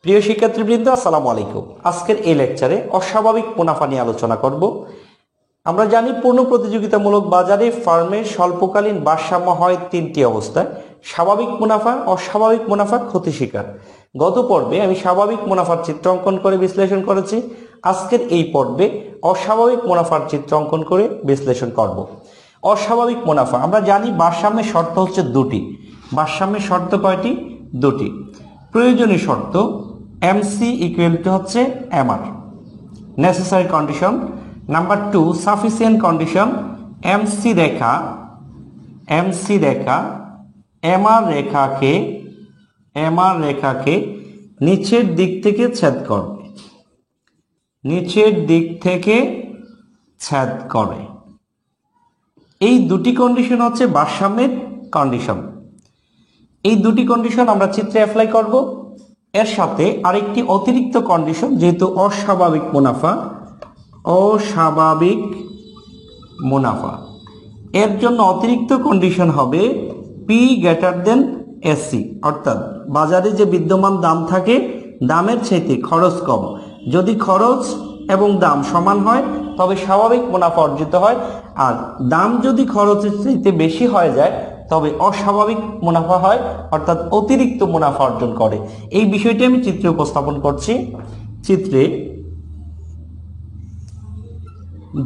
প্রিয় শিক্ষার্থীবৃন্দ, আসসালামু আলাইকুম। আজকের এই লেকচারে অস্বাভাবিক মুনাফা নিয়ে আলোচনা করব। আমরা জানি পূর্ণ প্রতিযোগিতামূলক বাজারে ফার্মের স্বল্পকালীন ভারসাম্য হয় তিনটি অবস্থায়: স্বাভাবিক মুনাফা, অস্বাভাবিক মুনাফা, ক্ষতি শিকার। গত পর্বে আমি স্বাভাবিক মুনাফার চিত্র অঙ্কন করে বিশ্লেষণ করেছি। আজকের এই পর্বে অস্বাভাবিক মুনাফার চিত্র অঙ্কন করে বিশ্লেষণ করব। অস্বাভাবিক মুনাফা আমরা জানি ভারসাম্যের শর্ত হচ্ছে দুটি। ভারসাম্যের শর্ত কয়টি? দুটি। প্রয়োজনীয় শর্ত এমসি ইকুয়াল টু হচ্ছে MR, necessary condition. Number 2 sufficient condition, MC রেখা এমআর রেখাকে নিচের দিক থেকে ছেদ করবে, এই দুটি কন্ডিশন হচ্ছে ভারসাম্যের কন্ডিশন। এই দুটি কন্ডিশন আমরা চিত্রে অ্যাপ্লাই করব। এর সাথে আরেকটি অতিরিক্ত কন্ডিশন, যেহেতু অস্বাভাবিক মুনাফা, এর জন্য অতিরিক্ত কন্ডিশন হবে পি গ্রেটার দেন এসি, অর্থাৎ বাজারে যে বিদ্যমান দাম থাকে দামের চাইতে খরচ কম। যদি খরচ এবং দাম সমান হয় তবে স্বাভাবিক মুনাফা অর্জিত হয়, আর দাম যদি খরচের চাইতে বেশি হয়ে যায় তবে অস্বাভাবিক মুনাফা হয়, অর্থাৎ অতিরিক্ত মুনাফা অর্জন করে। এই বিষয়টি আমি চিত্রে উপস্থাপন করছি। চিত্রে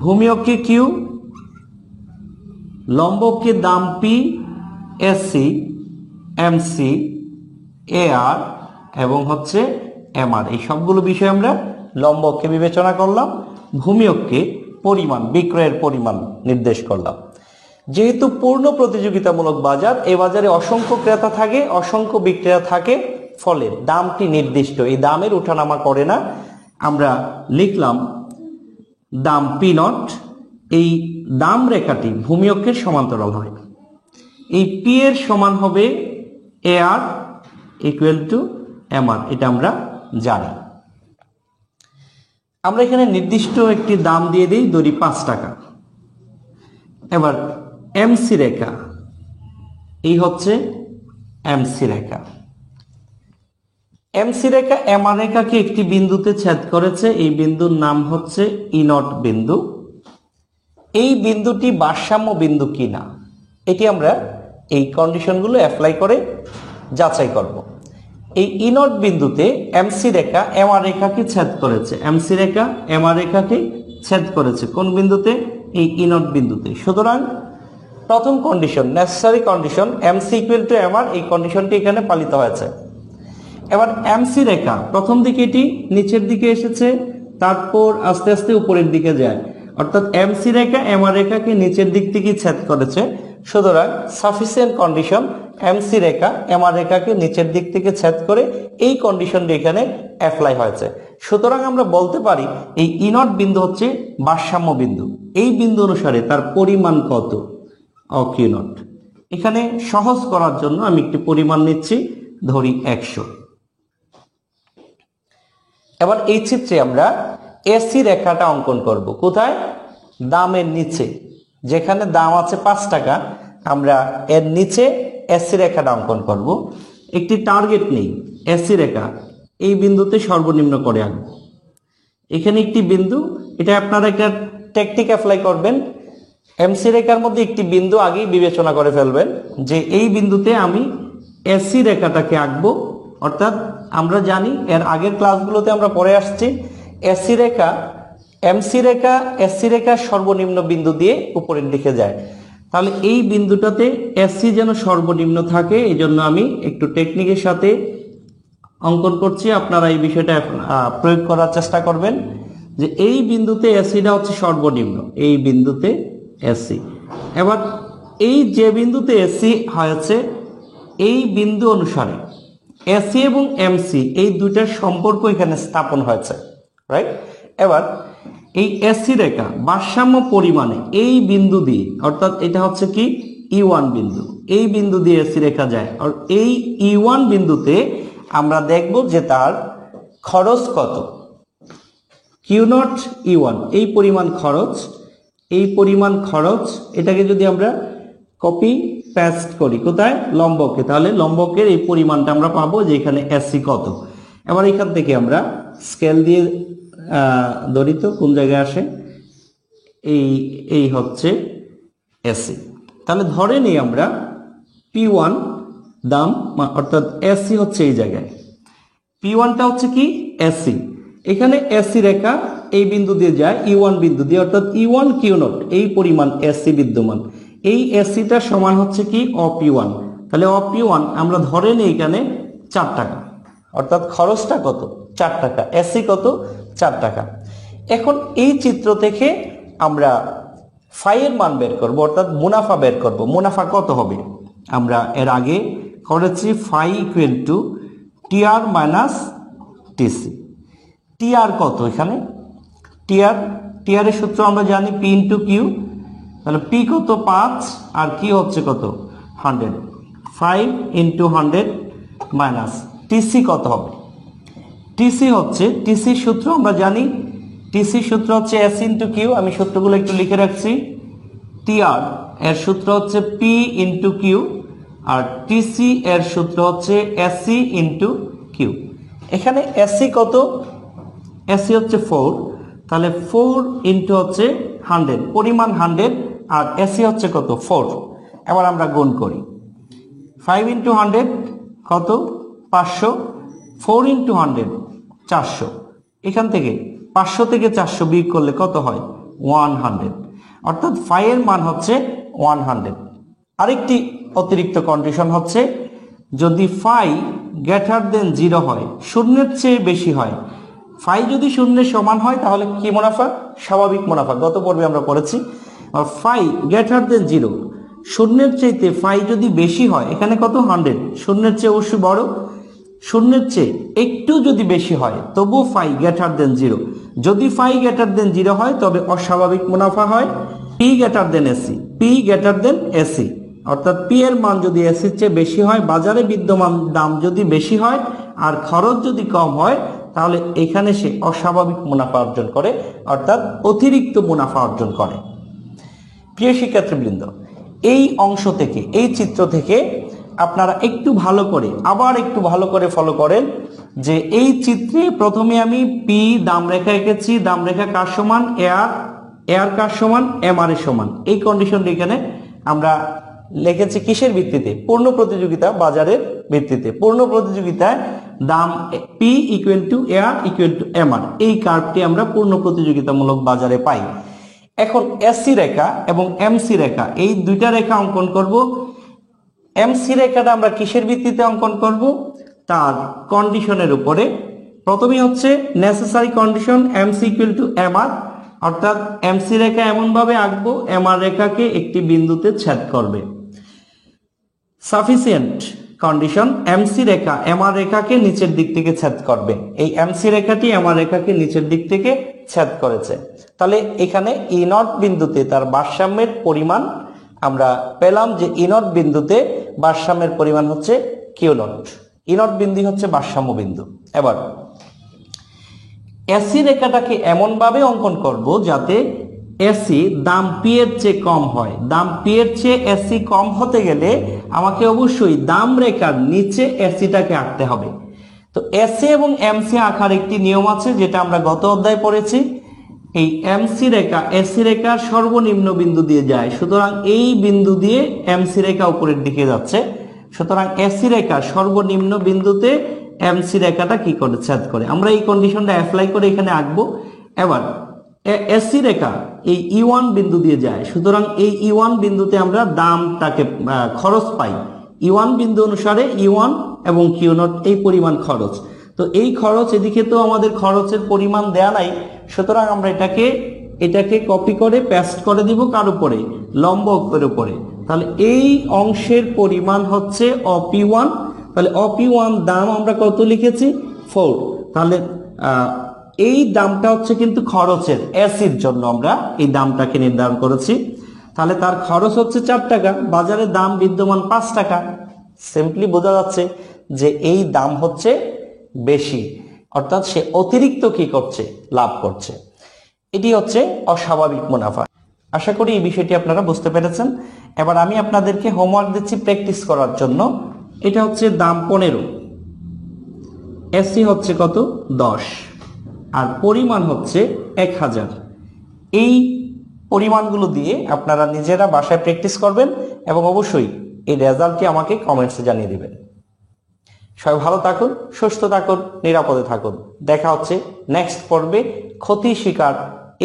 ভূমি অক্ষে কিউ, লম্ব অক্ষে দাম পি, এসি, এমসি, এআর এবং হচ্ছে এমআর, এই সবগুলো বিষয় আমরা লম্ব অক্ষে বিবেচনা করলাম। ভূমি অক্ষে পরিমাণ, বিক্রয়ের পরিমাণ নির্দেশ করলাম। যেহেতু পূর্ণ প্রতিযোগিতামূলক বাজার, এই বাজারে অসংখ্য ক্রেতা থাকে, অসংখ্য বিক্রেতা থাকে, ফলে দামটি নির্দিষ্ট, এই দামের উঠানামা করে না। আমরা লিখলাম দাম পি নট। এই দাম রেখাটি ভূমি অক্ষের সমান্তরাল হয়। এই পি এর সমান হবে এ আর ইকুয়াল টু এম আর, এটা আমরা জানি। আমরা এখানে নির্দিষ্ট একটি দাম দিয়ে দিই, ধরি 5 টাকা। এবার এমসি রেখা, এই হচ্ছে এমসি রেখা। এমসি রেখা এমআর রেখাকে একটি বিন্দুতে ছেদ করেছে, এই বিন্দুর নাম হচ্ছে ই নট বিন্দু। এই বিন্দুটি ভারসাম্য বিন্দু কিনা এটি আমরা এই কন্ডিশনগুলো অ্যাপ্লাই করে যাচাই করব। এই ই নট বিন্দুতে এমসি রেখা এমআর রেখাকে ছেদ করেছে, এমসি রেখা এমআর রেখাকে ছেদ করেছে কোন বিন্দুতে? এই ই নট বিন্দুতে। সুতরাং প্রথম condition, necessary condition, MC equal two MR, এই কন্ডিশনটি এখানে পালিত হয়েছে। এবার এমসি রেখা প্রথম দিকে এটি নিচের দিকে এসেছে, তারপর আস্তে আস্তে উপরের দিকে যায়, অর্থাৎ এমসি রেখা এমআর রেখাকে নিচের দিক থেকে ছেদ করেছে। সুতরাং সাফিসিয়েন্ট কন্ডিশন, এমসি রেখা এমআর রেখাকে নিচের দিক থেকে ছেদ করে, এই কন্ডিশনটি এখানে অ্যাপ্লাই হয়েছে। সুতরাং আমরা বলতে পারি এই ই নট বিন্দু হচ্ছে ভারসাম্য বিন্দু। এই বিন্দু অনুসারে তার পরিমাণ কত? Q naught. এখানে সহজ করার জন্য আমি একটি পরিমাণ নিচ্ছি, ধরি 100। এবার এই চিত্রে আমরা এসি রেখাটা অঙ্কন করব। কোথায়? দামের নিচে, যেখানে দাম আছে 5 টাকা, আমরা এর নিচে এসি রেখাটা অঙ্কন করব। একটি টার্গেট নেই, এসি রেখা এই বিন্দুতে সর্বনিম্ন করে আনবো। এখানে একটি বিন্দু, এটা আপনারা একটা টেকনিক অ্যাপ্লাই করবেন। এমসি রেখার মধ্যে একটি বিন্দু আগেই বিবেচনা করে ফেলবেন যে এই বিন্দুতে আমি এসি রেখাটাকে আঁকবো। অর্থাৎ আমরা জানি, এর আগের ক্লাসগুলোতে আমরা পড়ে আসছি, এসি রেখা এমসি রেখা এসি রেখার সর্বনিম্ন বিন্দু দিয়ে উপরের দিকে যায়। তাহলে এই বিন্দুটাতে এসি যেন সর্বনিম্ন থাকে, এই জন্য আমি একটু টেকনিকের সাথে অঙ্কন করছি। আপনারা এই বিষয়টা প্রয়োগ করার চেষ্টা করবেন যে এই বিন্দুতে এসিটা হচ্ছে সর্বনিম্ন, এই বিন্দুতে এসি। এবার এই যে বিন্দুতে এসি হয়েছে, এই বিন্দু অনুসারে এসি এবং এমসি এই দুইটার সম্পর্ক এখানে স্থাপন হয়েছে, রাইট? এবার এই এসি রেখা ভারসাম্য পরিমাণে এই বিন্দু দিয়ে, অর্থাৎ এটা হচ্ছে কি ই1 বিন্দু, এই বিন্দু দিয়ে এসি রেখা যায়। আর এই ই1 বিন্দুতে আমরা দেখব যে তার খরচ কত, কিউ নট ই1, এই পরিমাণ খরচ, এটাকে যদি আমরা কপি পেস্ট করি কোথায়? লম্বকে, তাহলে লম্বকের এই পরিমাণটা আমরা পাবো যে এখানে এসি কত। এবার এখান থেকে আমরা স্কেল দিয়ে ধরি তো কোন জায়গায় আসে, এই হচ্ছে এসি। তাহলে ধরে নিই আমরা P1 দাম অর্থাৎ এসি হচ্ছে এই জায়গায়, P1টা হচ্ছে কি এসি। এখানে এসি রেখা এই বিন্দু দিয়ে যায় E1 বিন্দু দিয়ে, অর্থাৎ E1 Q0 এই পরিমাণ এসি বিদ্যমান। এই এসিটা সমান হচ্ছে কি OP1। তাহলে OP1 আমরা ধরে নিই এখানে 4 টাকা, অর্থাৎ খরচটা কত 4 টাকা, এসি কত 4 টাকা। এখন এই চিত্র থেকে আমরা ফাইয়ের মান বের করব, অর্থাৎ মুনাফা বের করব। মুনাফা কত হবে? আমরা এর আগে করেছি phi equal to TR minus TC. TR কত এখানে? টিআর এর সূত্র আমরা জানি পি ইন্টু কিউ। তাহলে পি কত 5 আর কিউ হচ্ছে কত 100। 5 ইন্টু 100 মাইনাস টিসি কত হবে? টিসি হচ্ছে, টিসির সূত্র আমরা জানি, টিসির সূত্র হচ্ছে এস ইন্টু কিউ। আমি সূত্রগুলো একটু লিখে রাখছি। টিআর এর সূত্র হচ্ছে পি ইন্টু কিউ, আর টিসি এর সূত্র হচ্ছে এসি ইন্টু কিউ। এখানে এসি কত? এসি হচ্ছে 4, তাহলে 4 ইন্টু হচ্ছে 100, পরিমাণ 100, আর এসি হচ্ছে কত 4। এবার আমরা গুণ করি। 5 ইন্টু 100 কত 500, 4 ইন্টু 100 400। এখান থেকে 500 থেকে 400 বিয়োগ করলে কত হয় 100, অর্থাৎ ফাইয়ের মান হচ্ছে 100। আরেকটি অতিরিক্ত কন্ডিশন হচ্ছে যদি ফাই গ্রেটার দেন 0 হয়, শূন্যের চেয়ে বেশি হয়। ফাই যদি শূন্যের সমান হয় তাহলে কি মুনাফা? স্বাভাবিক মুনাফা। গত পর্বে আমরা পড়েছি। আর ফাই গ্রেটার দেন 0, শূন্যের চাইতে ফাই যদি বেশি হয়, এখানে কত 100, শূন্যের চেয়ে অবশ্যই বড়, শূন্যের চেয়ে একটু যদি বেশি হয় তবু ফাই গ্রেটার দেন 0। যদি ফাই গ্রেটার দেন 0 হয় তবে অস্বাভাবিক মুনাফা হয়। P greater than AC, P greater than AC, অর্থাৎ পি এর মান যদি এসির চেয়ে বেশি হয়, বাজারে বিদ্যমান দাম যদি বেশি হয় আর খরচ যদি কম হয়, তাহলে এখানে সে অস্বাভাবিক মুনাফা অর্জন করে, অর্থাৎ অতিরিক্ত মুনাফা অর্জন করে। প্রিয় শিক্ষার্থীবৃন্দ, এই অংশ থেকে, এই চিত্র থেকে আপনারা একটু ভালো করে, আবার একটু ভালো করে ফলো করেন যে এই চিত্রে প্রথমে আমি পি দাম রেখা এঁকেছি। দাম রেখা কার সমান? এআর কার সমান? এমআর এর সমান। এই কন্ডিশনটি এখানে আমরা লিখেছি কিসের ভিত্তিতে? পূর্ণ প্রতিযোগিতা বাজারের ভিত্তিতে। পূর্ণ প্রতিযোগিতায় দাম P equal to AR equal to MR, এই কার্ভটি আমরা পূর্ণ প্রতিযোগিতামূলক বাজারে পাই। এখন এসি রেখা এবং এমসি রেখা, এই দুইটা রেখা অঙ্কন করব। এমসি রেখাটা আমরা কিসের ভিত্তিতে অঙ্কন করব? তার কন্ডিশনের উপরে। প্রথমেই হচ্ছে necessary condition MC equal two MR, অর্থাৎ এমসি রেখা এমন ভাবে আঁকবো এমআর রেখাকে একটি বিন্দুতে ছেদ করবে। সাফিসিয়েন্ট কন্ডিশন, এমসি রেখা এমআর রেখাকে নিচের দিক থেকে ছেদ করবে। এই এমসি রেখাটি এমআর রেখাকে নিচের দিক থেকে ছেদ করেছে। তাহলে এখানে ই নট বিন্দুতে তার ভারসাম্যের পরিমাণ আমরা পেলাম যে ই নট বিন্দুতে ভারসাম্যের পরিমাণ হচ্ছে কিউ নট। ই নট বিন্দু হচ্ছে ভারসাম্য বিন্দু। এবার এসি রেখাটাকে এমন ভাবে অঙ্কন করব যাতে এসি দাম পি এর চেয়ে কম হয়। দাম পি এর চেয়ে এসি কম হতে গেলে আমাকে অবশ্যই দাম রেখার নিচে এসিটাকে আঁকতে হবে। তো এসি এবং এমসি আঁকার একটি নিয়ম আছে যেটা আমরা গত অধ্যায়ে পড়েছি। এই এমসি রেখা এসি রেখার সর্বনিম্ন বিন্দু দিয়ে যায়, সুতরাং এই বিন্দু দিয়ে এমসি রেখা উপরের দিকে যাচ্ছে। সুতরাং এসি রেখার সর্বনিম্ন বিন্দুতে এমসি রেখাটা কি করে ছেদ করে, আমরা এই কন্ডিশনটা অ্যাপ্লাই করে এখানে আঁকবো। এবার এসি রেখা এই ই1 বিন্দু দিয়ে যায়, সুতরাং এই ই1 বিন্দুতে আমরা দামটাকে খরচ পাই। ই1 বিন্দু অনুসারে ই1 এবং কিউ নট এই পরিমাণ খরচ। তো এই খরচ, এদিকে তো আমাদের খরচের পরিমাণ দেয়া নাই, সুতরাং আমরা এটাকে কপি করে পেস্ট করে দিব কার উপরে? লম্ব অক্ষের উপরে। তাহলে এই অংশের পরিমাণ হচ্ছে OP1। তাহলে OP1 দাম আমরা কত লিখেছি? 4। তাহলে এই দামটা হচ্ছে কিন্তু খরচের, এসির জন্য আমরা এই দামটাকে নির্ধারণ করেছি। তাহলে তার খরচ হচ্ছে 4 টাকা, বাজারে দাম বিদ্যমান 5 টাকা। সিম্পলি বোঝা যাচ্ছে যে এই দাম হচ্ছে বেশি, অর্থাৎ সে অতিরিক্ত কি করছে? লাভ করছে। এটি হচ্ছে অস্বাভাবিক মুনাফা। আশা করি এই বিষয়টি আপনারা বুঝতে পেরেছেন। এবার আমি আপনাদেরকে হোমওয়ার্ক দিচ্ছি প্র্যাকটিস করার জন্য। এটা হচ্ছে দাম 15। এসি হচ্ছে কত 10 আর পরিমাণ হচ্ছে 1000। এই পরিমাণগুলো দিয়ে আপনারা নিজেরা বাসায় প্র্যাকটিস করবেন এবং অবশ্যই এই রেজাল্টটি আমাকে কমেন্টসে জানিয়ে দিবেন। সবাই ভালো থাকুন, সুস্থ থাকুন, নিরাপদে থাকুন। দেখা হচ্ছে নেক্সট পর্বে ক্ষতি শিকার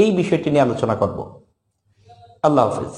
এই বিষয়টি নিয়ে আলোচনা করব। আল্লাহ হাফেজ।